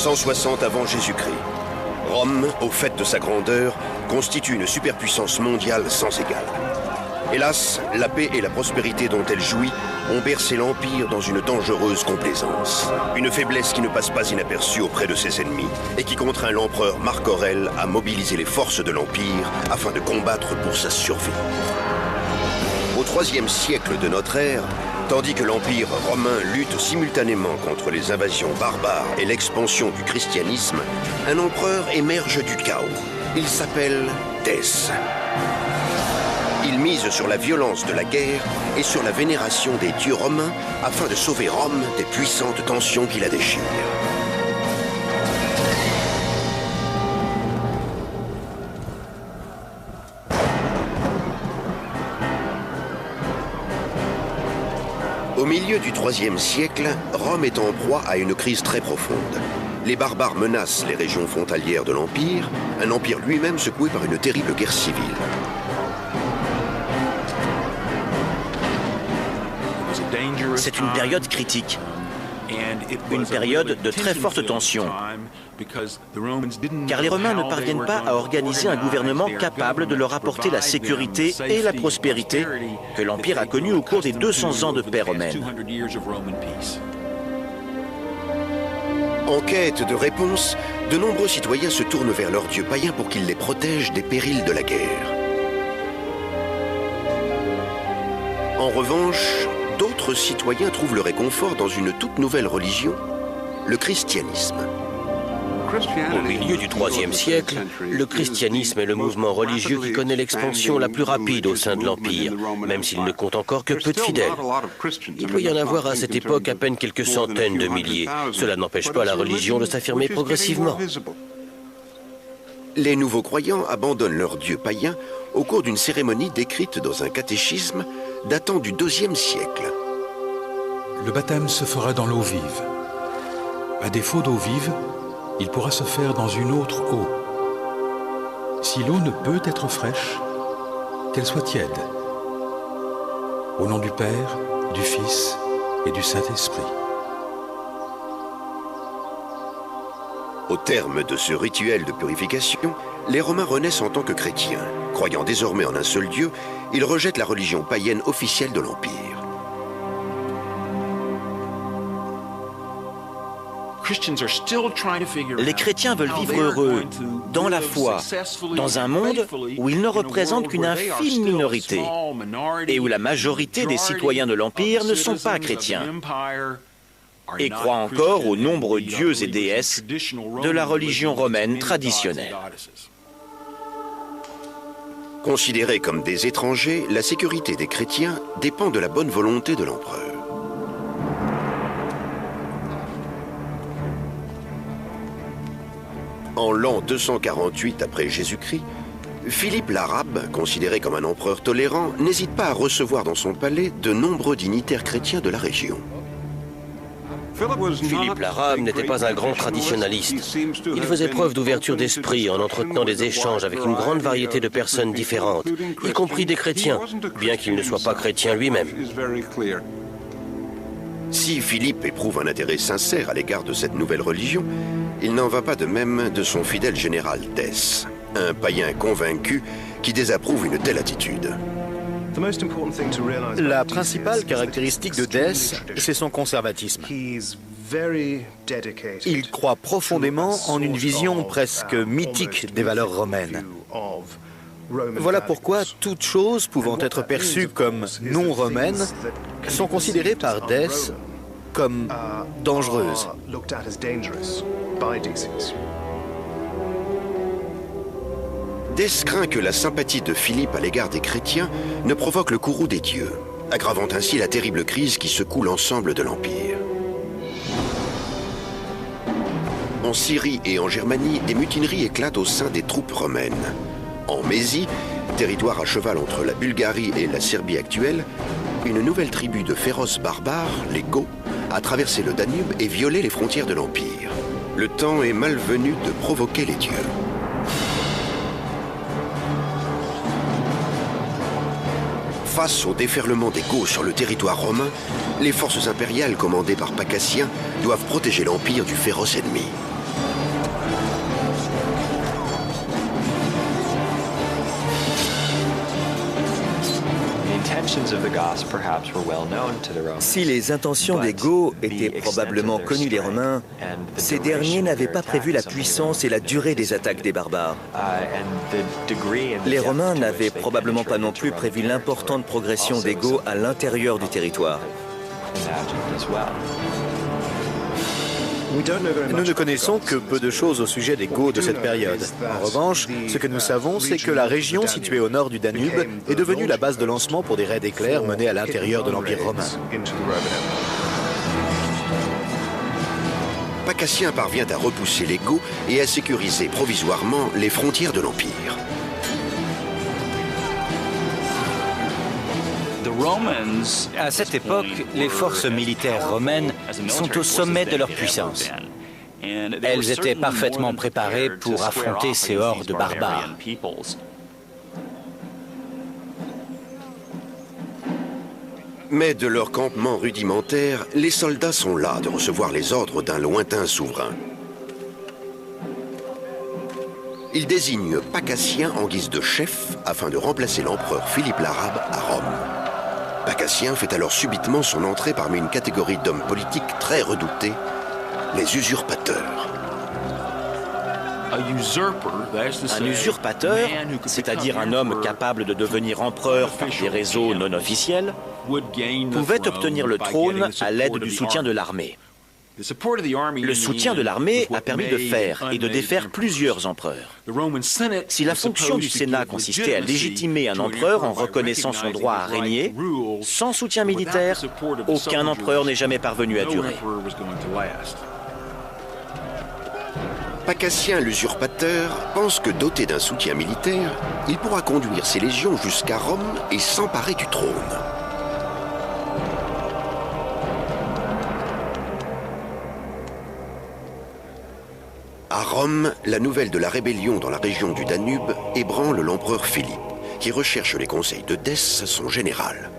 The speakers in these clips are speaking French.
160 avant Jésus-Christ. Rome, au fait de sa grandeur, constitue une superpuissance mondiale sans égale. Hélas, la paix et la prospérité dont elle jouit ont bercé l'Empire dans une dangereuse complaisance. Une faiblesse qui ne passe pas inaperçue auprès de ses ennemis et qui contraint l'empereur Marc Aurèle à mobiliser les forces de l'Empire afin de combattre pour sa survie. Au IIIe siècle de notre ère, tandis que l'Empire romain lutte simultanément contre les invasions barbares et l'expansion du christianisme, un empereur émerge du chaos. Il s'appelle Dèce. Il mise sur la violence de la guerre et sur la vénération des dieux romains afin de sauver Rome des puissantes tensions qui la déchirent. Au milieu du IIIe siècle, Rome est en proie à une crise très profonde. Les barbares menacent les régions frontalières de l'Empire, un empire lui-même secoué par une terrible guerre civile. C'est une période critique, une période de très forte tension, car les Romains ne parviennent pas à organiser un gouvernement capable de leur apporter la sécurité et la prospérité que l'Empire a connue au cours des 200 ans de paix romaine. En quête de réponse, de nombreux citoyens se tournent vers leur dieu païen pour qu'il les protège des périls de la guerre. En revanche, d'autres citoyens trouvent le réconfort dans une toute nouvelle religion, le christianisme. Au milieu du IIIe siècle, le christianisme est le mouvement religieux qui connaît l'expansion la plus rapide au sein de l'Empire, même s'il ne compte encore que peu de fidèles. Il doit y en avoir à cette époque à peine quelques centaines de milliers. Cela n'empêche pas la religion de s'affirmer progressivement. Les nouveaux croyants abandonnent leur dieu païen au cours d'une cérémonie décrite dans un catéchisme datant du IIe siècle. Le baptême se fera dans l'eau vive. À défaut d'eau vive, il pourra se faire dans une autre eau. Si l'eau ne peut être fraîche, qu'elle soit tiède. Au nom du Père, du Fils et du Saint-Esprit. Au terme de ce rituel de purification, les Romains renaissent en tant que chrétiens. Croyant désormais en un seul Dieu, ils rejettent la religion païenne officielle de l'Empire. Les chrétiens veulent vivre heureux, dans la foi, dans un monde où ils ne représentent qu'une infime minorité et où la majorité des citoyens de l'Empire ne sont pas chrétiens et croient encore aux nombreux dieux et déesses de la religion romaine traditionnelle. Considérés comme des étrangers, la sécurité des chrétiens dépend de la bonne volonté de l'empereur. En l'an 248 après Jésus-Christ, Philippe l'Arabe, considéré comme un empereur tolérant, n'hésite pas à recevoir dans son palais de nombreux dignitaires chrétiens de la région. Philippe l'Arabe n'était pas un grand traditionnaliste. Il faisait preuve d'ouverture d'esprit en entretenant des échanges avec une grande variété de personnes différentes, y compris des chrétiens, bien qu'il ne soit pas chrétien lui-même. Si Philippe éprouve un intérêt sincère à l'égard de cette nouvelle religion, il n'en va pas de même de son fidèle général Dèce, un païen convaincu qui désapprouve une telle attitude. La principale caractéristique de Dèce, c'est son conservatisme. Il croit profondément en une vision presque mythique des valeurs romaines. Voilà pourquoi toutes choses pouvant être perçues comme non romaines sont considérées par Dèce comme dangereuses. Dèce craint que la sympathie de Philippe à l'égard des chrétiens ne provoque le courroux des dieux, aggravant ainsi la terrible crise qui secoue l'ensemble de l'Empire. En Syrie et en Germanie, des mutineries éclatent au sein des troupes romaines. En Mésie, territoire à cheval entre la Bulgarie et la Serbie actuelle, une nouvelle tribu de féroces barbares, les Goths, a traversé le Danube et violé les frontières de l'Empire. Le temps est malvenu de provoquer les dieux. Face au déferlement des Goths sur le territoire romain, les forces impériales commandées par Pacatien doivent protéger l'Empire du féroce ennemi. Si les intentions des Goths étaient probablement connues des Romains, ces derniers n'avaient pas prévu la puissance et la durée des attaques des barbares. Les Romains n'avaient probablement pas non plus prévu l'importante progression des Goths à l'intérieur du territoire. Nous ne connaissons que peu de choses au sujet des Goths de cette période. En revanche, ce que nous savons, c'est que la région située au nord du Danube est devenue la base de lancement pour des raids éclairs menés à l'intérieur de l'Empire romain. Pacatien parvient à repousser les Goths et à sécuriser provisoirement les frontières de l'Empire. À cette époque, les forces militaires romaines sont au sommet de leur puissance. Elles étaient parfaitement préparées pour affronter ces hordes barbares. Mais de leur campement rudimentaire, les soldats sont las de recevoir les ordres d'un lointain souverain. Ils désignent Pacatien en guise de chef afin de remplacer l'empereur Philippe l'Arabe à Rome. Pacatien fait alors subitement son entrée parmi une catégorie d'hommes politiques très redoutés, les usurpateurs. Un usurpateur, c'est-à-dire un homme capable de devenir empereur par des réseaux non officiels, pouvait obtenir le trône à l'aide du soutien de l'armée. Le soutien de l'armée a permis de faire et de défaire plusieurs empereurs. Si la fonction du Sénat consistait à légitimer un empereur en reconnaissant son droit à régner, sans soutien militaire, aucun empereur n'est jamais parvenu à durer. Pacatien l'usurpateur pense que doté d'un soutien militaire, il pourra conduire ses légions jusqu'à Rome et s'emparer du trône. À Rome, la nouvelle de la rébellion dans la région du Danube ébranle l'empereur Philippe, qui recherche les conseils de Dès, son général.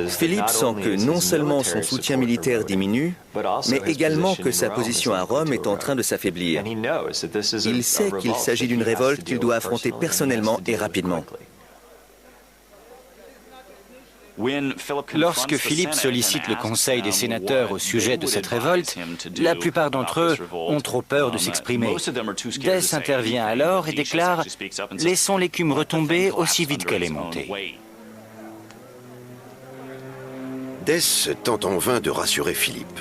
Philippe sent que non seulement son soutien militaire diminue, mais également que sa position à Rome est en train de s'affaiblir. Il sait qu'il s'agit d'une révolte qu'il doit affronter personnellement et rapidement. Lorsque Philippe sollicite le conseil des sénateurs au sujet de cette révolte, la plupart d'entre eux ont trop peur de s'exprimer. Dès intervient alors et déclare « Laissons l'écume retomber aussi vite qu'elle est montée ». Dès tente en vain de rassurer Philippe.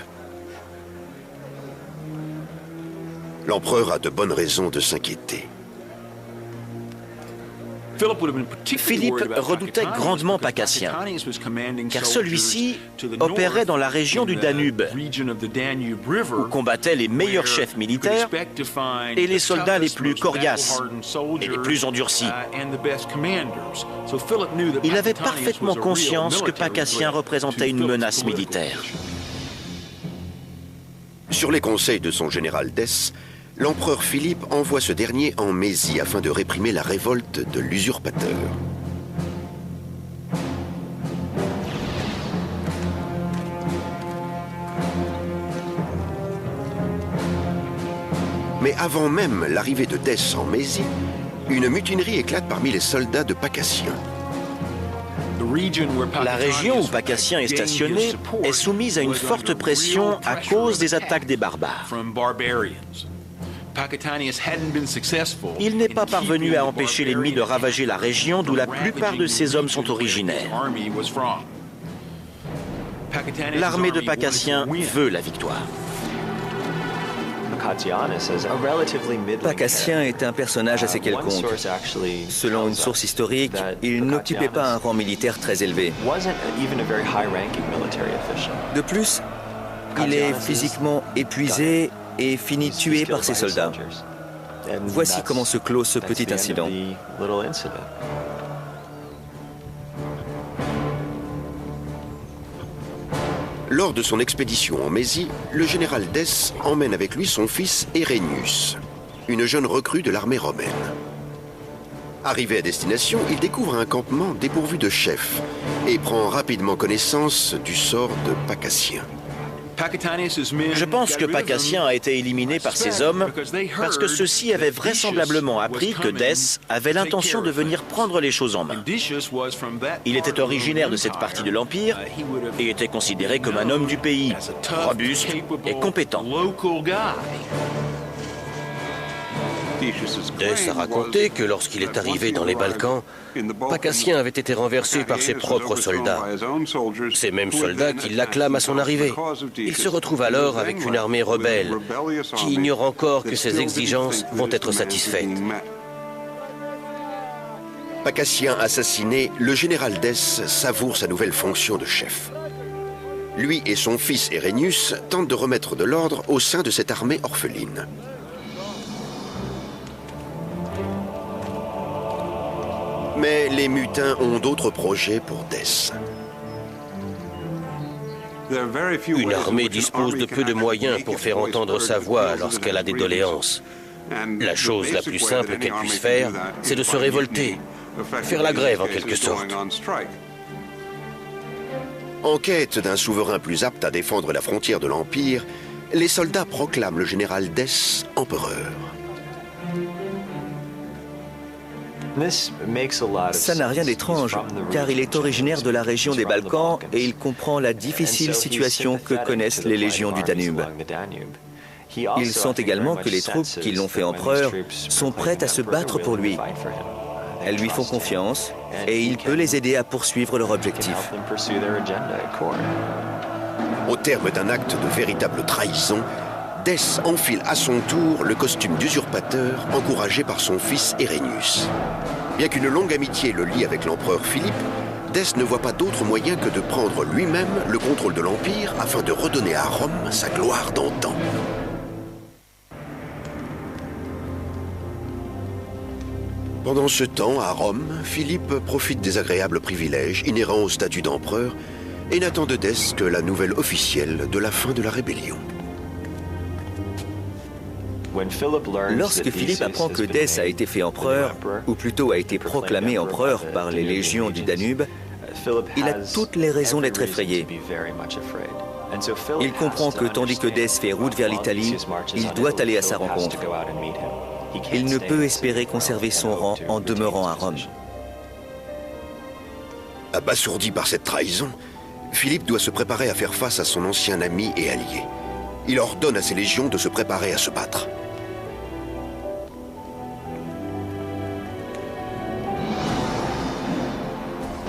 L'empereur a de bonnes raisons de s'inquiéter. Philippe redoutait grandement Pacatien, car celui-ci opérait dans la région du Danube, où combattaient les meilleurs chefs militaires et les soldats les plus coriaces et les plus endurcis. Il avait parfaitement conscience que Pacatien représentait une menace militaire. Sur les conseils de son général Dès, l'empereur Philippe envoie ce dernier en Mésie afin de réprimer la révolte de l'usurpateur. Mais avant même l'arrivée de Dès en Mésie, une mutinerie éclate parmi les soldats de Pacatien. La région où Pacatien est stationné est soumise à une forte pression à cause des attaques des barbares. Il n'est pas parvenu à empêcher l'ennemi de ravager la région d'où la plupart de ses hommes sont originaires. L'armée de Pacatien veut la victoire. Pacatien est un personnage assez quelconque. Selon une source historique, il n'occupait pas un rang militaire très élevé. De plus, il est physiquement épuisé et finit tué par ses soldats. Voici comment se clôt ce petit incident. Lors de son expédition en Mésie, le général Dès emmène avec lui son fils Herennius, une jeune recrue de l'armée romaine. Arrivé à destination, il découvre un campement dépourvu de chef et prend rapidement connaissance du sort de Pacatien. Je pense que Pacassien a été éliminé par ses hommes parce que ceux-ci avaient vraisemblablement appris que Dès avait l'intention de venir prendre les choses en main. Il était originaire de cette partie de l'Empire et était considéré comme un homme du pays, robuste et compétent. Dès a raconté que lorsqu'il est arrivé dans les Balkans, Pacassien avait été renversé par ses propres soldats. Ces mêmes soldats qui l'acclament à son arrivée. Il se retrouve alors avec une armée rebelle qui ignore encore que ses exigences vont être satisfaites. Pacassien assassiné, le général Dès savoure sa nouvelle fonction de chef. Lui et son fils Herennius tentent de remettre de l'ordre au sein de cette armée orpheline. Mais les mutins ont d'autres projets pour Dès. Une armée dispose de peu de moyens pour faire entendre sa voix lorsqu'elle a des doléances. La chose la plus simple qu'elle puisse faire, c'est de se révolter, faire la grève en quelque sorte. En quête d'un souverain plus apte à défendre la frontière de l'Empire, les soldats proclament le général Dès empereur. Ça n'a rien d'étrange, car il est originaire de la région des Balkans et il comprend la difficile situation que connaissent les légions du Danube. Il sent également que les troupes qui l'ont fait empereur sont prêtes à se battre pour lui. Elles lui font confiance et il peut les aider à poursuivre leur objectif. Au terme d'un acte de véritable trahison, Dès enfile à son tour le costume d'usurpateur encouragé par son fils Herennius. Bien qu'une longue amitié le lie avec l'empereur Philippe, Dès ne voit pas d'autre moyen que de prendre lui-même le contrôle de l'Empire afin de redonner à Rome sa gloire d'antan. Pendant ce temps, à Rome, Philippe profite des agréables privilèges inhérents au statut d'empereur et n'attend de Dès que la nouvelle officielle de la fin de la rébellion. Lorsque Philippe apprend que Dès a été fait empereur, ou plutôt a été proclamé empereur par les légions du Danube, il a toutes les raisons d'être effrayé. Il comprend que tandis que Dès fait route vers l'Italie, il doit aller à sa rencontre. Il ne peut espérer conserver son rang en demeurant à Rome. Abasourdi par cette trahison, Philippe doit se préparer à faire face à son ancien ami et allié. Il ordonne à ses légions de se préparer à se battre.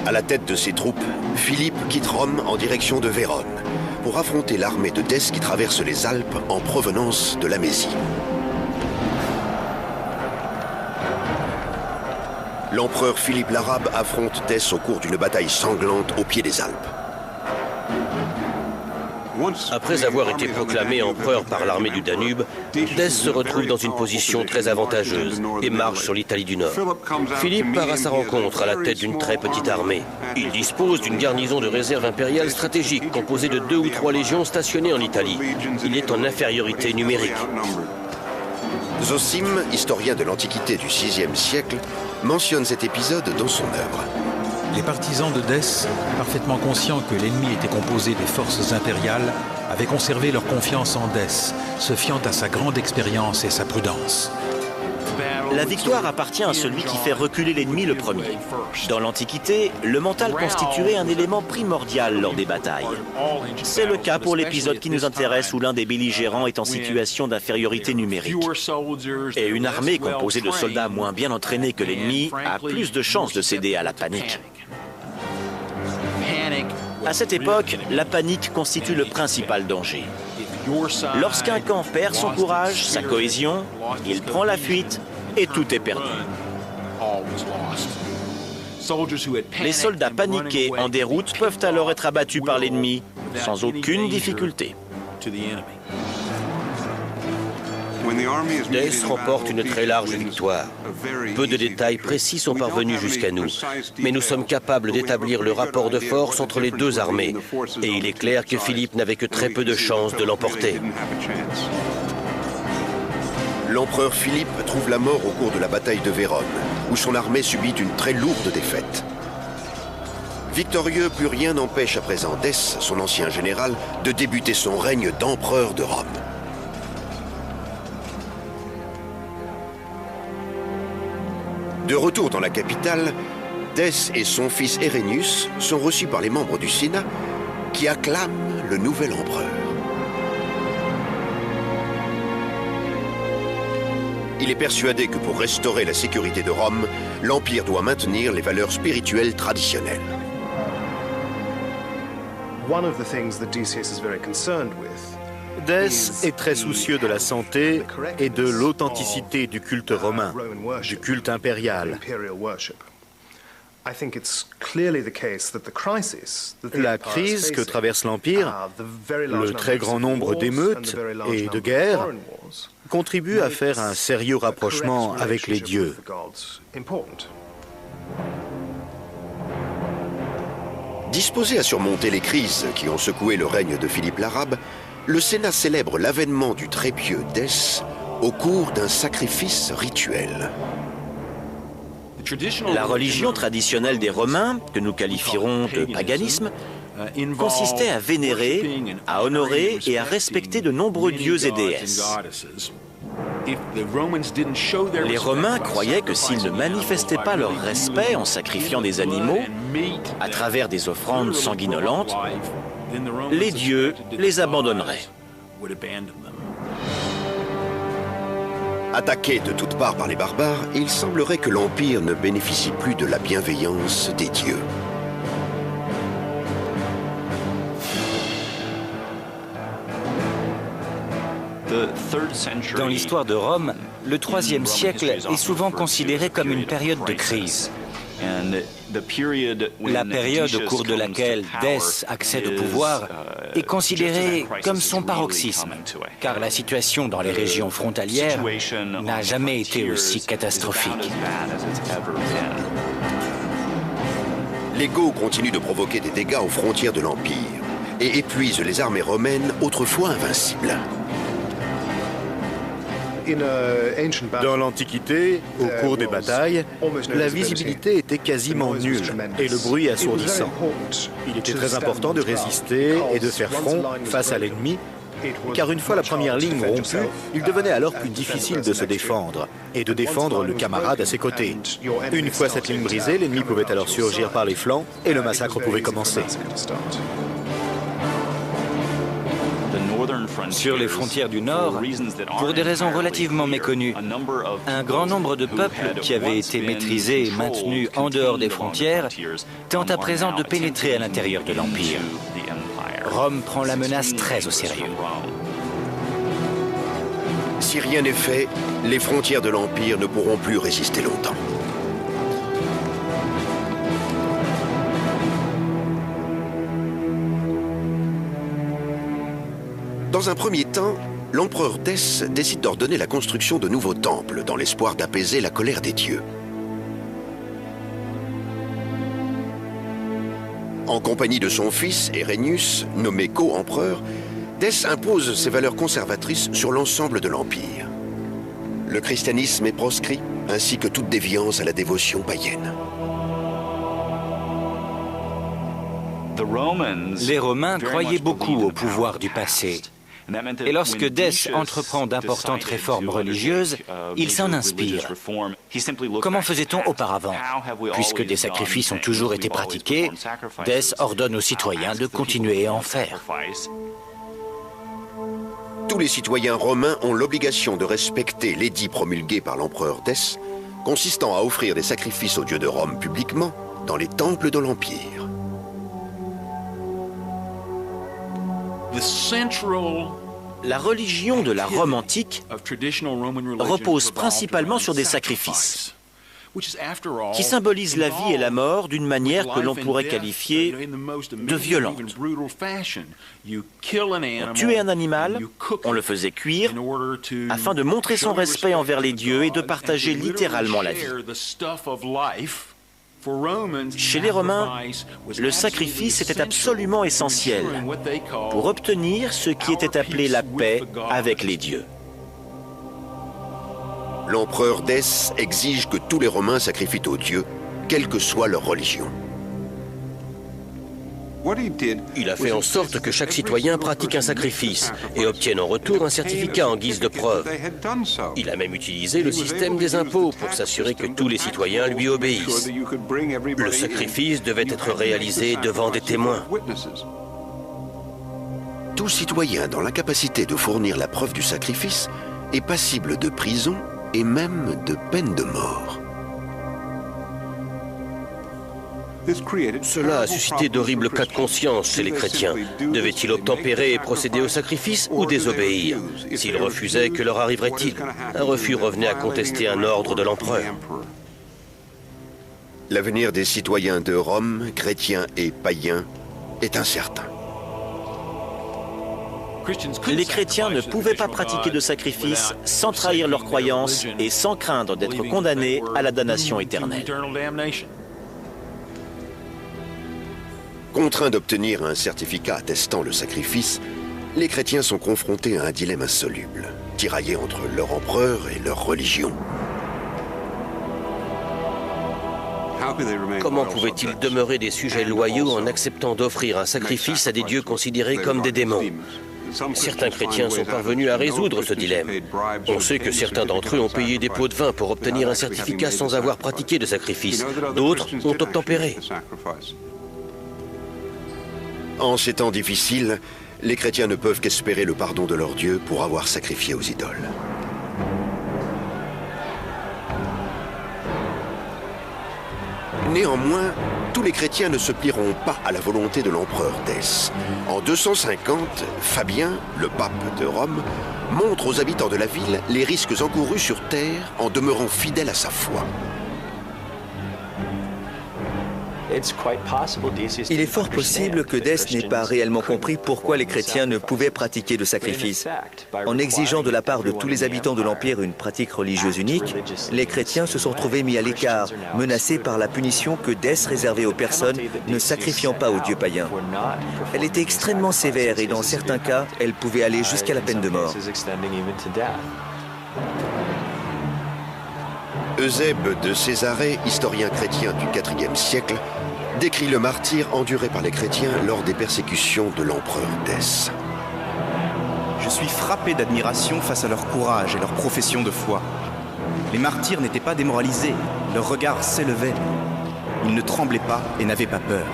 À la tête de ses troupes, Philippe quitte Rome en direction de Vérone pour affronter l'armée de Dès qui traverse les Alpes en provenance de la Mésie. L'empereur Philippe l'Arabe affronte Dès au cours d'une bataille sanglante au pied des Alpes. Après avoir été proclamé empereur par l'armée du Danube, Dès se retrouve dans une position très avantageuse et marche sur l'Italie du Nord. Philippe part à sa rencontre à la tête d'une très petite armée. Il dispose d'une garnison de réserve impériale stratégique composée de 2 ou 3 légions stationnées en Italie. Il est en infériorité numérique. Zosime, historien de l'Antiquité du VIe siècle, mentionne cet épisode dans son œuvre. Les partisans de Dès, parfaitement conscients que l'ennemi était composé des forces impériales, avaient conservé leur confiance en Dès, se fiant à sa grande expérience et sa prudence. La victoire appartient à celui qui fait reculer l'ennemi le premier. Dans l'Antiquité, le mental constituait un élément primordial lors des batailles. C'est le cas pour l'épisode qui nous intéresse où l'un des belligérants est en situation d'infériorité numérique. Et une armée composée de soldats moins bien entraînés que l'ennemi a plus de chances de céder à la panique. À cette époque, la panique constitue le principal danger. Lorsqu'un camp perd son courage, sa cohésion, il prend la fuite et tout est perdu. Les soldats paniqués en déroute peuvent alors être abattus par l'ennemi sans aucune difficulté. Dès remporte une très large victoire. Peu de détails précis sont parvenus jusqu'à nous, mais nous sommes capables d'établir le rapport de force entre les deux armées, et il est clair que Philippe n'avait que très peu de chances de l'emporter. L'empereur Philippe trouve la mort au cours de la bataille de Vérone, où son armée subit une très lourde défaite. Victorieux, plus rien n'empêche à présent Dès, son ancien général, de débuter son règne d'empereur de Rome. De retour dans la capitale, Dès et son fils Herennius sont reçus par les membres du Sénat qui acclament le nouvel empereur. Il est persuadé que pour restaurer la sécurité de Rome, l'Empire doit maintenir les valeurs spirituelles traditionnelles. Dès est très soucieux de la santé et de l'authenticité du culte romain, du culte impérial. La crise que traverse l'Empire, le très grand nombre d'émeutes et de guerres, contribue à faire un sérieux rapprochement avec les dieux. Disposé à surmonter les crises qui ont secoué le règne de Philippe l'Arabe, le Sénat célèbre l'avènement du très pieux Dès au cours d'un sacrifice rituel. La religion traditionnelle des Romains, que nous qualifierons de paganisme, consistait à vénérer, à honorer et à respecter de nombreux dieux et déesses. Les Romains croyaient que s'ils ne manifestaient pas leur respect en sacrifiant des animaux, à travers des offrandes sanguinolentes, les dieux les abandonneraient. Attaqué de toutes parts par les barbares, il semblerait que l'Empire ne bénéficie plus de la bienveillance des dieux. Dans l'histoire de Rome, le IIIe siècle est souvent considéré comme une période de crise. La période au cours de laquelle Dès accède au pouvoir est considérée comme son paroxysme, car la situation dans les régions frontalières n'a jamais été aussi catastrophique. Les Goths continuent de provoquer des dégâts aux frontières de l'Empire et épuisent les armées romaines autrefois invincibles. Dans l'Antiquité, au cours des batailles, la visibilité était quasiment nulle et le bruit assourdissant. Il était très important de résister et de faire front face à l'ennemi, car une fois la première ligne rompue, il devenait alors plus difficile de se défendre et de défendre le camarade à ses côtés. Une fois cette ligne brisée, l'ennemi pouvait alors surgir par les flancs et le massacre pouvait commencer. Sur les frontières du Nord, pour des raisons relativement méconnues, un grand nombre de peuples qui avaient été maîtrisés et maintenus en dehors des frontières tentent à présent de pénétrer à l'intérieur de l'Empire. Rome prend la menace très au sérieux. Si rien n'est fait, les frontières de l'Empire ne pourront plus résister longtemps. Dans un premier temps, l'empereur Dès décide d'ordonner la construction de nouveaux temples dans l'espoir d'apaiser la colère des dieux. En compagnie de son fils, Herennius, nommé co-empereur, Dès impose ses valeurs conservatrices sur l'ensemble de l'Empire. Le christianisme est proscrit, ainsi que toute déviance à la dévotion païenne. Les Romains croyaient beaucoup au pouvoir du passé. Et lorsque Dès entreprend d'importantes réformes religieuses, il s'en inspire. Comment faisait-on auparavant? Puisque des sacrifices ont toujours été pratiqués, Dès ordonne aux citoyens de continuer à en faire. Tous les citoyens romains ont l'obligation de respecter l'édit promulgué par l'empereur Dès, consistant à offrir des sacrifices aux dieux de Rome publiquement dans les temples de l'Empire. La religion de la Rome antique repose principalement sur des sacrifices, qui symbolisent la vie et la mort d'une manière que l'on pourrait qualifier de violente. On tuait un animal, on le faisait cuire, afin de montrer son respect envers les dieux et de partager littéralement la vie. Chez les Romains, le sacrifice était absolument essentiel pour obtenir ce qui était appelé la paix avec les dieux. L'empereur Dès exige que tous les Romains sacrifient aux dieux, quelle que soit leur religion. Il a fait en sorte que chaque citoyen pratique un sacrifice et obtienne en retour un certificat en guise de preuve. Il a même utilisé le système des impôts pour s'assurer que tous les citoyens lui obéissent. Le sacrifice devait être réalisé devant des témoins. Tout citoyen dans l'incapacité de fournir la preuve du sacrifice est passible de prison et même de peine de mort. Cela a suscité d'horribles cas de conscience chez les chrétiens. Devaient-ils obtempérer et procéder au sacrifice ou désobéir? S'ils refusaient, que leur arriverait-il? Un refus revenait à contester un ordre de l'empereur. L'avenir des citoyens de Rome, chrétiens et païens, est incertain. Les chrétiens ne pouvaient pas pratiquer de sacrifice sans trahir leurs croyances et sans craindre d'être condamnés à la damnation éternelle. Contraints d'obtenir un certificat attestant le sacrifice, les chrétiens sont confrontés à un dilemme insoluble, tiraillés entre leur empereur et leur religion. Comment pouvaient-ils demeurer des sujets loyaux en acceptant d'offrir un sacrifice à des dieux considérés comme des démons? Certains chrétiens sont parvenus à résoudre ce dilemme. On sait que certains d'entre eux ont payé des pots de vin pour obtenir un certificat sans avoir pratiqué de sacrifice. D'autres ont obtempéré. En ces temps difficiles, les chrétiens ne peuvent qu'espérer le pardon de leur Dieu pour avoir sacrifié aux idoles. Néanmoins, tous les chrétiens ne se plieront pas à la volonté de l'empereur Dès. En 250, Fabien, le pape de Rome, montre aux habitants de la ville les risques encourus sur terre en demeurant fidèles à sa foi. Il est fort possible que Dès n'ait pas réellement compris pourquoi les chrétiens ne pouvaient pratiquer de sacrifice. En exigeant de la part de tous les habitants de l'Empire une pratique religieuse unique, les chrétiens se sont trouvés mis à l'écart, menacés par la punition que Dès réservait aux personnes ne sacrifiant pas aux dieux païens. Elle était extrêmement sévère et dans certains cas, elle pouvait aller jusqu'à la peine de mort. Eusèbe de Césarée, historien chrétien du IVe siècle, décrit le martyre enduré par les chrétiens lors des persécutions de l'empereur Dès. Je suis frappé d'admiration face à leur courage et leur profession de foi. Les martyrs n'étaient pas démoralisés, leur regard s'élevait. Ils ne tremblaient pas et n'avaient pas peur.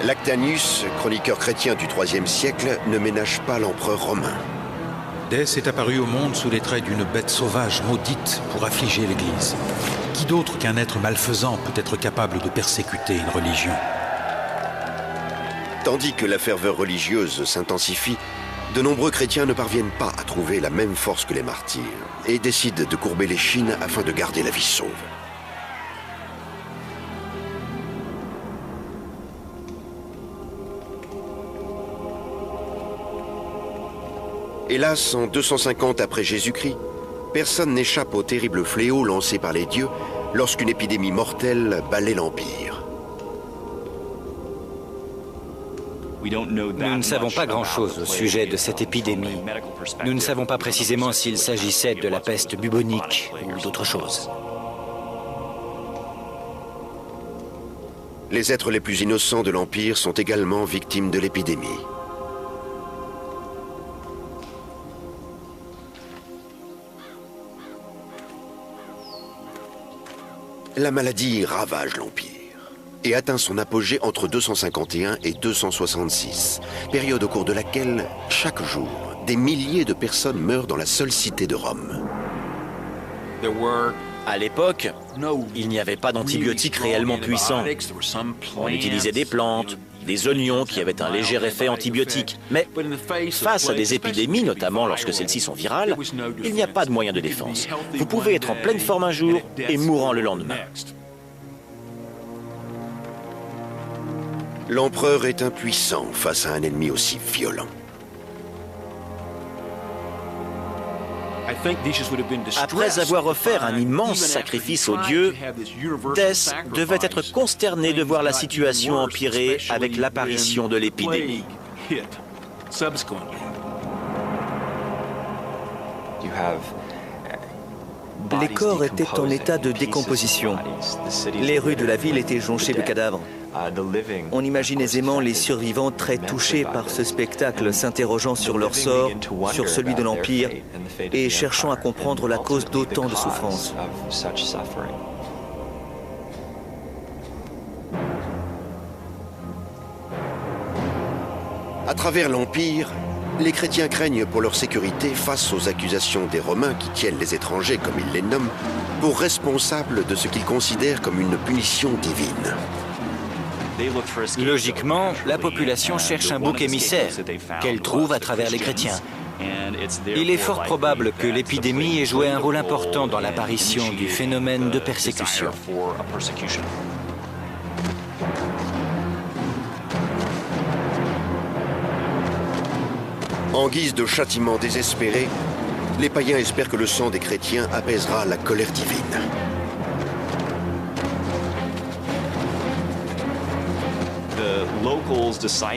Lactanus, chroniqueur chrétien du IIIe siècle, ne ménage pas l'empereur romain. Dès est apparu au monde sous les traits d'une bête sauvage maudite pour affliger l'Église. Qui d'autre qu'un être malfaisant peut être capable de persécuter une religion? Tandis que la ferveur religieuse s'intensifie, de nombreux chrétiens ne parviennent pas à trouver la même force que les martyrs et décident de courber l'échine afin de garder la vie sauve. Hélas, en 250 après Jésus-Christ, personne n'échappe au terrible fléau lancé par les dieux lorsqu'une épidémie mortelle balaie l'Empire. Nous ne savons pas grand-chose au sujet de cette épidémie. Nous ne savons pas précisément s'il s'agissait de la peste bubonique ou d'autre chose. Les êtres les plus innocents de l'Empire sont également victimes de l'épidémie. La maladie ravage l'Empire et atteint son apogée entre 251 et 266, période au cours de laquelle, chaque jour, des milliers de personnes meurent dans la seule cité de Rome. À l'époque, il n'y avait pas d'antibiotiques réellement puissants. On utilisait des plantes, des oignons qui avaient un léger effet antibiotique. Mais face à des épidémies, notamment lorsque celles-ci sont virales, il n'y a pas de moyen de défense. Vous pouvez être en pleine forme un jour et mourant le lendemain. L'empereur est impuissant face à un ennemi aussi violent. Après avoir offert un immense sacrifice aux dieux, Dès devait être consterné de voir la situation empirer avec l'apparition de l'épidémie. Les corps étaient en état de décomposition. Les rues de la ville étaient jonchées de cadavres. On imagine aisément les survivants très touchés par ce spectacle, s'interrogeant sur leur sort, sur celui de l'Empire, et cherchant à comprendre la cause d'autant de souffrances. À travers l'Empire, les chrétiens craignent pour leur sécurité face aux accusations des Romains qui tiennent les étrangers, comme ils les nomment, pour responsables de ce qu'ils considèrent comme une punition divine. Logiquement, la population cherche un bouc émissaire qu'elle trouve à travers les chrétiens. Il est fort probable que l'épidémie ait joué un rôle important dans l'apparition du phénomène de persécution. En guise de châtiment désespéré, les païens espèrent que le sang des chrétiens apaisera la colère divine.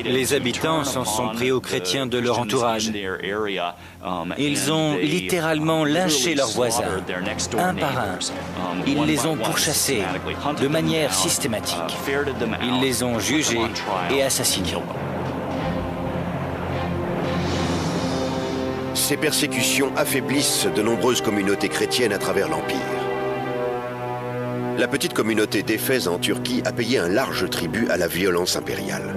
Les habitants s'en sont pris aux chrétiens de leur entourage. Ils ont littéralement lynché leurs voisins, un par un. Ils les ont pourchassés de manière systématique. Ils les ont jugés et assassinés. Ces persécutions affaiblissent de nombreuses communautés chrétiennes à travers l'Empire. La petite communauté d'Éphèse en Turquie a payé un large tribut à la violence impériale.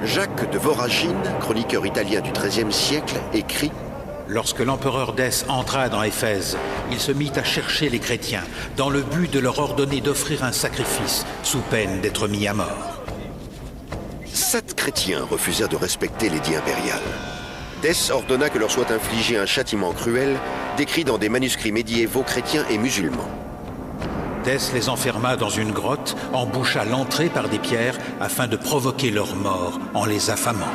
Jacques de Voragine, chroniqueur italien du XIIIe siècle, écrit « Lorsque l'empereur Dès entra dans Éphèse, il se mit à chercher les chrétiens dans le but de leur ordonner d'offrir un sacrifice sous peine d'être mis à mort. » 7 chrétiens refusèrent de respecter l'édit impérial. Dès ordonna que leur soit infligé un châtiment cruel, décrit dans des manuscrits médiévaux chrétiens et musulmans. Dès les enferma dans une grotte, en boucha l'entrée par des pierres afin de provoquer leur mort en les affamant.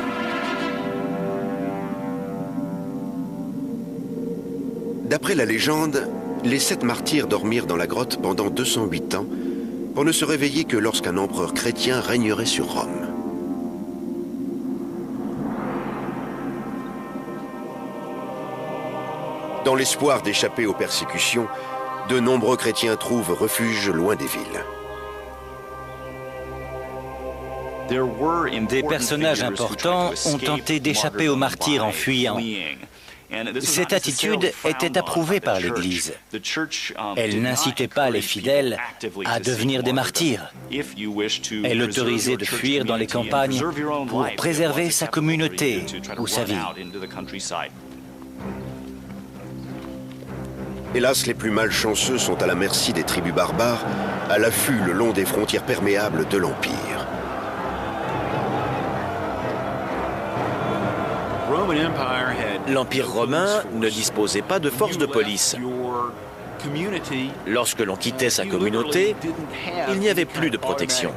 D'après la légende, les 7 martyrs dormirent dans la grotte pendant 208 ans pour ne se réveiller que lorsqu'un empereur chrétien régnerait sur Rome. Dans l'espoir d'échapper aux persécutions, de nombreux chrétiens trouvent refuge loin des villes. Des personnages importants ont tenté d'échapper aux martyrs en fuyant. Cette attitude était approuvée par l'Église. Elle n'incitait pas les fidèles à devenir des martyrs. Elle autorisait de fuir dans les campagnes pour préserver sa communauté ou sa vie. Hélas, les plus malchanceux sont à la merci des tribus barbares, à l'affût le long des frontières perméables de l'Empire. L'Empire romain ne disposait pas de force de police. Lorsque l'on quittait sa communauté, il n'y avait plus de protection.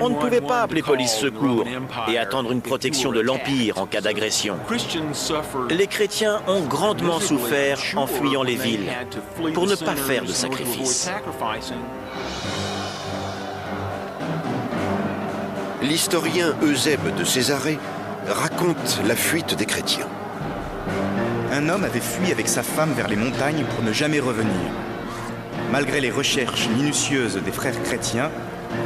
On ne pouvait pas appeler police secours et attendre une protection de l'Empire en cas d'agression. Les chrétiens ont grandement souffert en fuyant les villes pour ne pas faire de sacrifices. L'historien Eusèbe de Césarée raconte la fuite des chrétiens. Un homme avait fui avec sa femme vers les montagnes pour ne jamais revenir. Malgré les recherches minutieuses des frères chrétiens,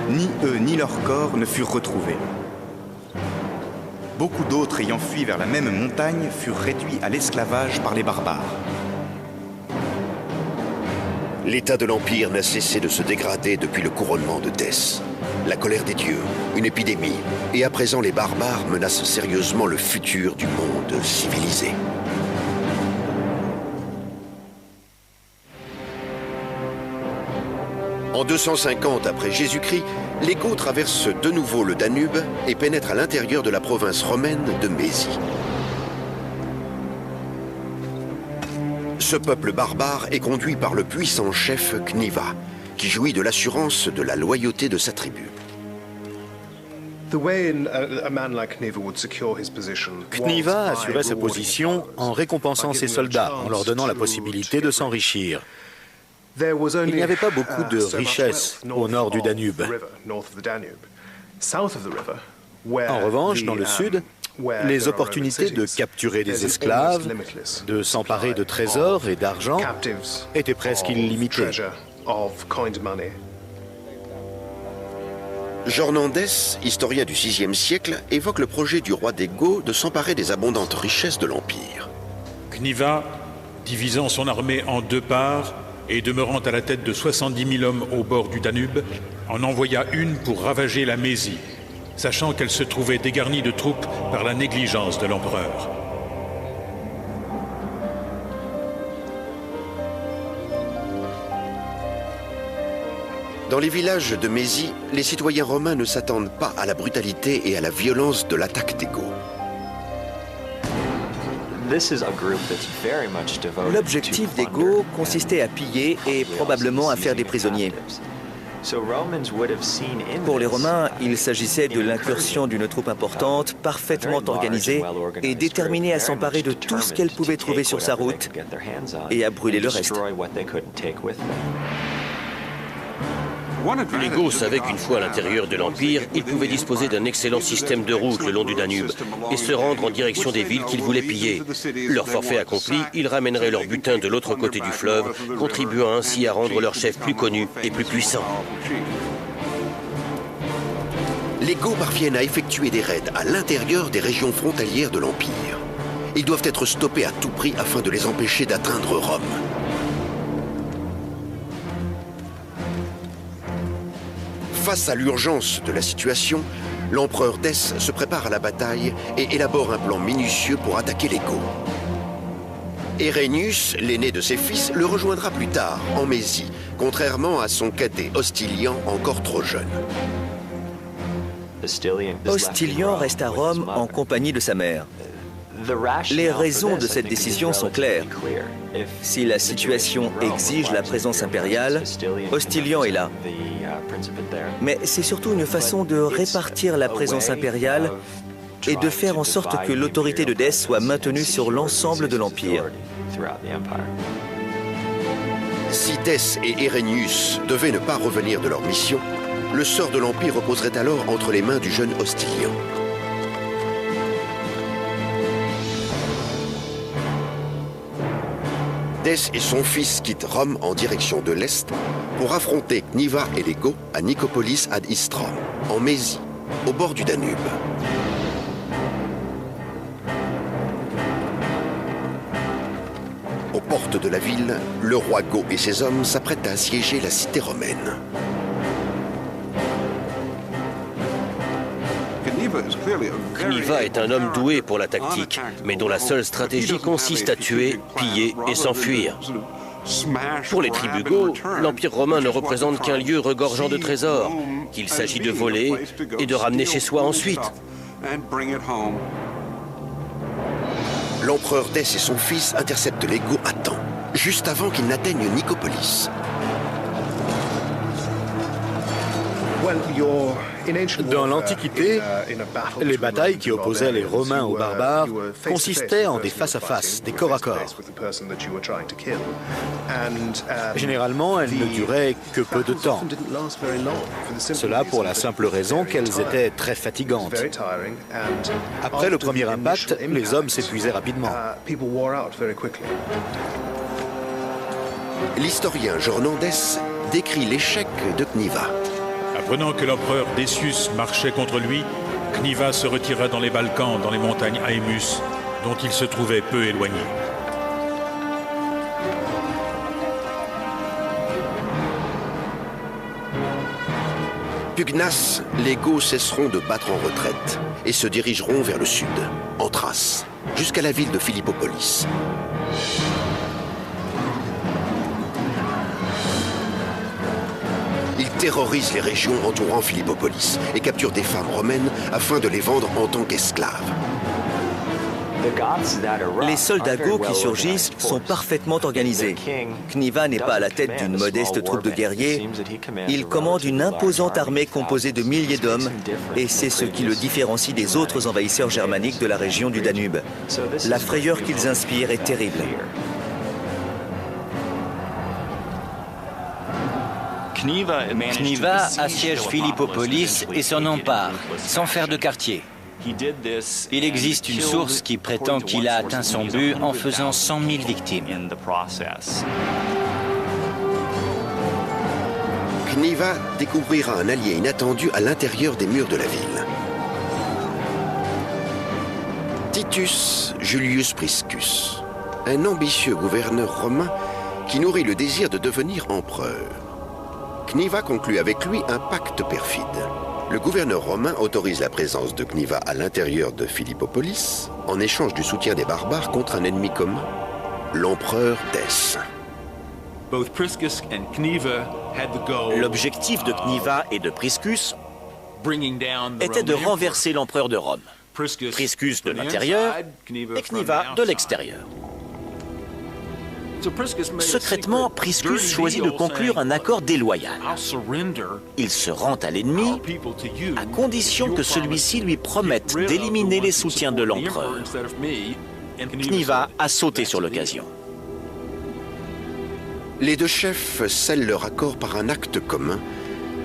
ni eux ni leurs corps ne furent retrouvés. Beaucoup d'autres ayant fui vers la même montagne furent réduits à l'esclavage par les barbares. L'état de l'Empire n'a cessé de se dégrader depuis le couronnement de Dès. La colère des dieux, une épidémie, et à présent les barbares menacent sérieusement le futur du monde civilisé. En 250 après Jésus-Christ, les Goths traversent de nouveau le Danube et pénètrent à l'intérieur de la province romaine de Mésie. Ce peuple barbare est conduit par le puissant chef Cniva, qui jouit de l'assurance de la loyauté de sa tribu. Cniva assurait sa position en récompensant ses soldats, en leur donnant la possibilité de s'enrichir. Il n'y avait pas beaucoup de richesses au nord du Danube. En revanche, dans le sud, Les opportunités de capturer des esclaves, de s'emparer de trésors et d'argent étaient presque illimitées. Jornandès, historien du VIe siècle, évoque le projet du roi des Goths de s'emparer des abondantes richesses de l'Empire. Cniva, divisant son armée en 2 parts et demeurant à la tête de 70 000 hommes au bord du Danube, en envoya une pour ravager la Mésie, sachant qu'elle se trouvait dégarnie de troupes par la négligence de l'empereur. Dans les villages de Mésie, les citoyens romains ne s'attendent pas à la brutalité et à la violence de l'attaque des Goths. L'objectif des Goths consistait à piller et probablement à faire des prisonniers. Pour les Romains, il s'agissait de l'incursion d'une troupe importante, parfaitement organisée et déterminée à s'emparer de tout ce qu'elle pouvait trouver sur sa route et à brûler le reste. Les Goths savaient qu'une fois à l'intérieur de l'Empire, ils pouvaient disposer d'un excellent système de routes le long du Danube et se rendre en direction des villes qu'ils voulaient piller. Leur forfait accompli, ils ramèneraient leur butin de l'autre côté du fleuve, contribuant ainsi à rendre leur chef plus connu et plus puissant. Les Goths parviennent à effectuer des raids à l'intérieur des régions frontalières de l'Empire. Ils doivent être stoppés à tout prix afin de les empêcher d'atteindre Rome. Face à l'urgence de la situation, l'empereur Dès se prépare à la bataille et élabore un plan minutieux pour attaquer les Goths. Hérénius, l'aîné de ses fils, le rejoindra plus tard, en Mésie, contrairement à son cadet Hostilian, encore trop jeune. Hostilian reste à Rome en compagnie de sa mère. Les raisons de cette décision sont claires. Si la situation exige la présence impériale, Hostilian est là. Mais c'est surtout une façon de répartir la présence impériale et de faire en sorte que l'autorité de Dès soit maintenue sur l'ensemble de l'Empire. Si Dès et Hérénius devaient ne pas revenir de leur mission, le sort de l'Empire reposerait alors entre les mains du jeune Hostilian. Dès et son fils quittent Rome en direction de l'Est pour affronter Cniva et les Goths à Nicopolis ad Istrum, en Mésie, au bord du Danube. Aux portes de la ville, le roi Goth et ses hommes s'apprêtent à assiéger la cité romaine. Cniva est un homme doué pour la tactique, mais dont la seule stratégie consiste à tuer, piller et s'enfuir. Pour les tribus Goths, l'Empire romain ne représente qu'un lieu regorgeant de trésors, qu'il s'agit de voler et de ramener chez soi ensuite. L'empereur Dès et son fils interceptent les Goths à temps, juste avant qu'ils n'atteignent Nicopolis. Dans l'Antiquité, les batailles qui opposaient les Romains aux barbares consistaient en des face-à-face, des corps à corps. Généralement, elles ne duraient que peu de temps. Cela pour la simple raison qu'elles étaient très fatigantes. Après le premier impact, les hommes s'épuisaient rapidement. L'historien Jornandès décrit l'échec de Cniva. Apprenant que l'empereur Decius marchait contre lui, Cniva se retira dans les Balkans, dans les montagnes Aemus, dont il se trouvait peu éloigné. Pugnace, les Goths cesseront de battre en retraite et se dirigeront vers le sud, en Thrace, jusqu'à la ville de Philippopolis. Ils terrorisent les régions entourant Philippopolis et capturent des femmes romaines afin de les vendre en tant qu'esclaves. Les soldats Goths qui surgissent sont parfaitement organisés. Cniva n'est pas à la tête d'une modeste troupe de guerriers. Il commande une imposante armée composée de milliers d'hommes et c'est ce qui le différencie des autres envahisseurs germaniques de la région du Danube. La frayeur qu'ils inspirent est terrible. Cniva assiège Philippopolis et s'en empare, sans faire de quartier. Il existe une source qui prétend qu'il a atteint son but en faisant 100 000 victimes. Cniva découvrira un allié inattendu à l'intérieur des murs de la ville. Titus Julius Priscus, un ambitieux gouverneur romain qui nourrit le désir de devenir empereur. Cniva conclut avec lui un pacte perfide. Le gouverneur romain autorise la présence de Cniva à l'intérieur de Philippopolis en échange du soutien des barbares contre un ennemi commun, l'empereur Dès. L'objectif de Cniva et de Priscus était de renverser l'empereur de Rome. Priscus de l'intérieur et Cniva de l'extérieur. Secrètement, Priscus choisit de conclure un accord déloyal. Il se rend à l'ennemi à condition que celui-ci lui promette d'éliminer les soutiens de l'empereur. Cniva a sauté sur l'occasion. Les deux chefs scellent leur accord par un acte commun,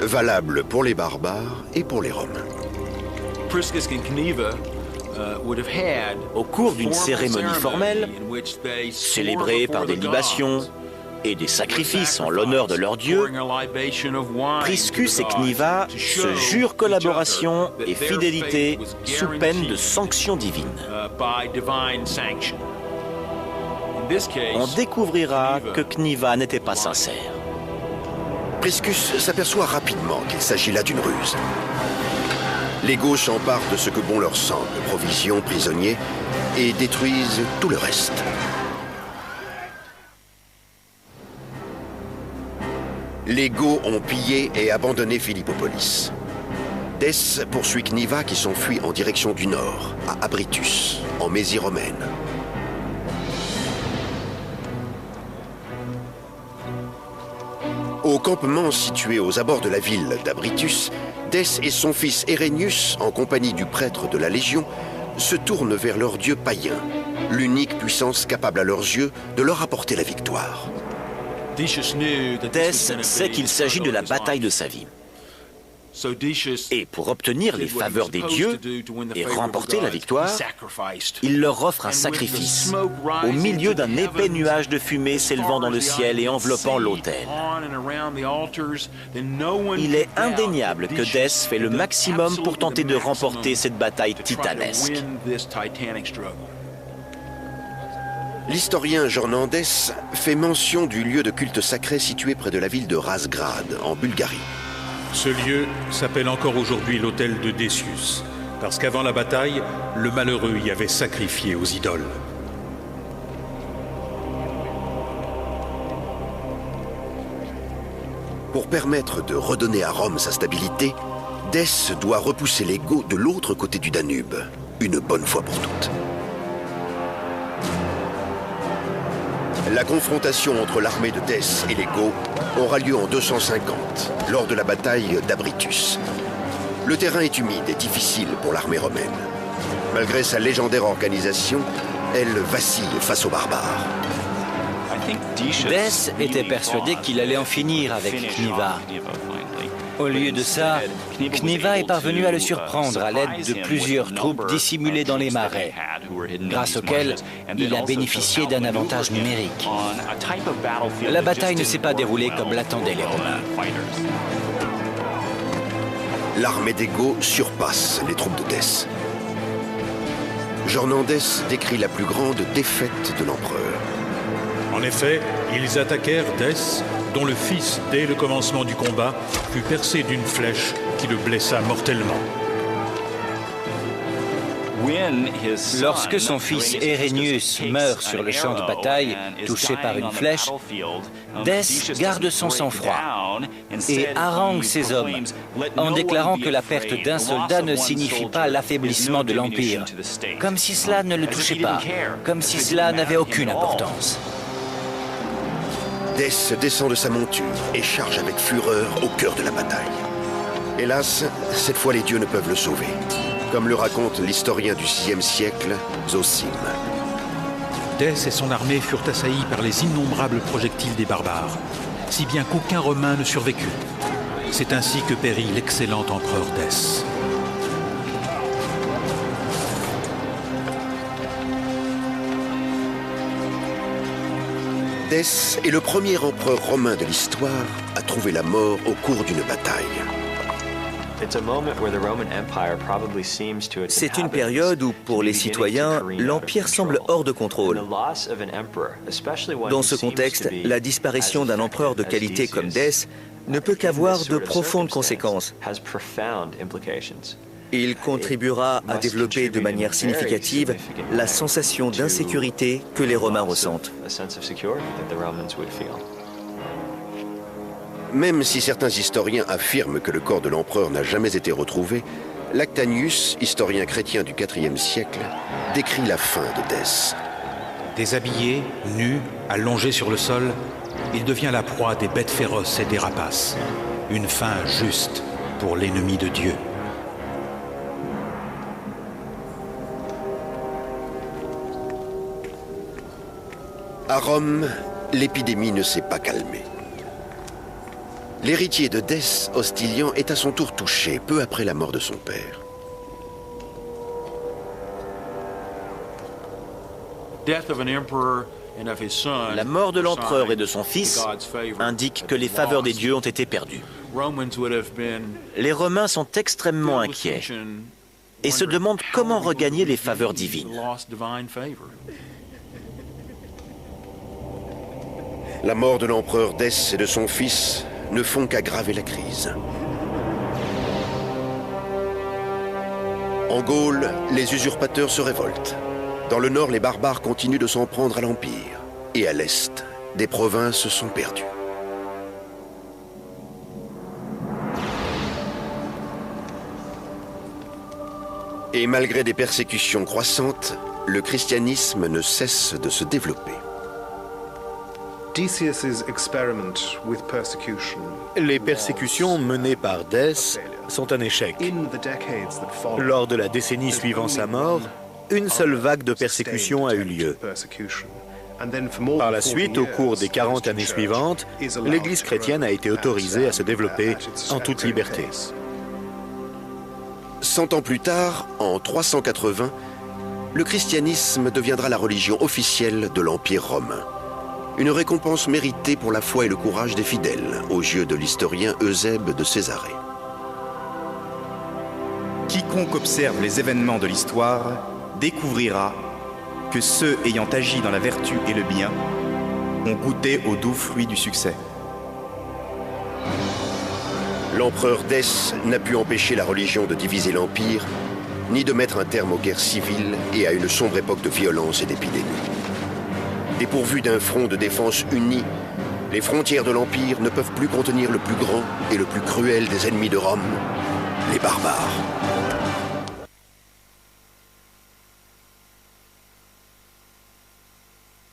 valable pour les barbares et pour les Romains. Au cours d'une cérémonie formelle, célébrée par des libations et des sacrifices en l'honneur de leur dieu, Priscus et Cniva se jurent collaboration et fidélité sous peine de sanctions divines. On découvrira que Cniva n'était pas sincère. Priscus s'aperçoit rapidement qu'il s'agit là d'une ruse. Les Goths s'emparent de ce que bon leur semble, provisions, prisonniers, et détruisent tout le reste. Les Goths ont pillé et abandonné Philippopolis. Dès poursuit Cniva qui s'enfuit en direction du nord, à Abritus, en Mésie romaine. Au campement situé aux abords de la ville d'Abritus, Dès et son fils Herennius, en compagnie du prêtre de la Légion, se tournent vers leur dieu païen, l'unique puissance capable à leurs yeux de leur apporter la victoire. Dès sait qu'il s'agit de la bataille de sa vie. Et pour obtenir les faveurs des dieux et remporter la victoire, il leur offre un sacrifice au milieu d'un épais nuage de fumée s'élevant dans le ciel et enveloppant l'autel. Il est indéniable que Dès fait le maximum pour tenter de remporter cette bataille titanesque. L'historien Jornandès fait mention du lieu de culte sacré situé près de la ville de Razgrad, en Bulgarie. Ce lieu s'appelle encore aujourd'hui l'hôtel de Decius, parce qu'avant la bataille, le malheureux y avait sacrifié aux idoles. Pour permettre de redonner à Rome sa stabilité, Dès doit repousser les Goths de l'autre côté du Danube, une bonne fois pour toutes. La confrontation entre l'armée de Dès et les Goths aura lieu en 250, lors de la bataille d'Abritus. Le terrain est humide et difficile pour l'armée romaine. Malgré sa légendaire organisation, elle vacille face aux barbares. Dès était persuadé qu'il allait en finir avec Cniva. Au lieu de ça, Cniva est parvenu à le surprendre à l'aide de plusieurs troupes dissimulées dans les marais, grâce auxquelles il a bénéficié d'un avantage numérique. La bataille ne s'est pas déroulée comme l'attendaient les Romains. L'armée des Goths surpasse les troupes de Dès. Jornandès décrit la plus grande défaite de l'empereur. En effet, ils attaquèrent Dès, dont le fils, dès le commencement du combat, fut percé d'une flèche qui le blessa mortellement. Lorsque son fils Herennius meurt sur le champ de bataille, touché par une flèche, Dès garde son sang-froid et harangue ses hommes en déclarant que la perte d'un soldat ne signifie pas l'affaiblissement de l'Empire, comme si cela ne le touchait pas, comme si cela n'avait aucune importance. Dès descend de sa monture et charge avec fureur au cœur de la bataille. Hélas, cette fois les dieux ne peuvent le sauver, comme le raconte l'historien du VIe siècle, Zosime. Dès et son armée furent assaillis par les innombrables projectiles des barbares, si bien qu'aucun Romain ne survécut. C'est ainsi que périt l'excellent empereur Dès. Hadès est le premier empereur romain de l'histoire à trouver la mort au cours d'une bataille. C'est une période où, pour les citoyens, l'Empire semble hors de contrôle. Dans ce contexte, la disparition d'un empereur de qualité comme Dès ne peut qu'avoir de profondes conséquences. Il contribuera à développer de manière significative la sensation d'insécurité que les Romains ressentent. Même si certains historiens affirment que le corps de l'empereur n'a jamais été retrouvé, Lactantius, historien chrétien du IVe siècle, décrit la fin de Dès. Déshabillé, nu, allongé sur le sol, il devient la proie des bêtes féroces et des rapaces. Une fin juste pour l'ennemi de Dieu. À Rome, l'épidémie ne s'est pas calmée. L'héritier de Dès, Hostilian, est à son tour touché peu après la mort de son père. La mort de l'empereur et de son fils indique que les faveurs des dieux ont été perdues. Les Romains sont extrêmement inquiets et se demandent comment regagner les faveurs divines. La mort de l'empereur Dès et de son fils ne font qu'aggraver la crise. En Gaule, les usurpateurs se révoltent. Dans le nord, les barbares continuent de s'en prendre à l'Empire. Et à l'est, des provinces sont perdues. Et malgré des persécutions croissantes, le christianisme ne cesse de se développer. Les persécutions menées par Dès sont un échec. Lors de la décennie suivant sa mort, une seule vague de persécutions a eu lieu. Par la suite, au cours des 40 années suivantes, l'Église chrétienne a été autorisée à se développer en toute liberté. 100 ans plus tard, en 380, le christianisme deviendra la religion officielle de l'Empire romain. Une récompense méritée pour la foi et le courage des fidèles, aux yeux de l'historien Eusèbe de Césarée. Quiconque observe les événements de l'histoire découvrira que ceux ayant agi dans la vertu et le bien ont goûté aux doux fruits du succès. L'empereur Dès n'a pu empêcher la religion de diviser l'Empire, ni de mettre un terme aux guerres civiles et à une sombre époque de violence et d'épidémie. Dépourvus d'un front de défense uni, les frontières de l'Empire ne peuvent plus contenir le plus grand et le plus cruel des ennemis de Rome, les barbares.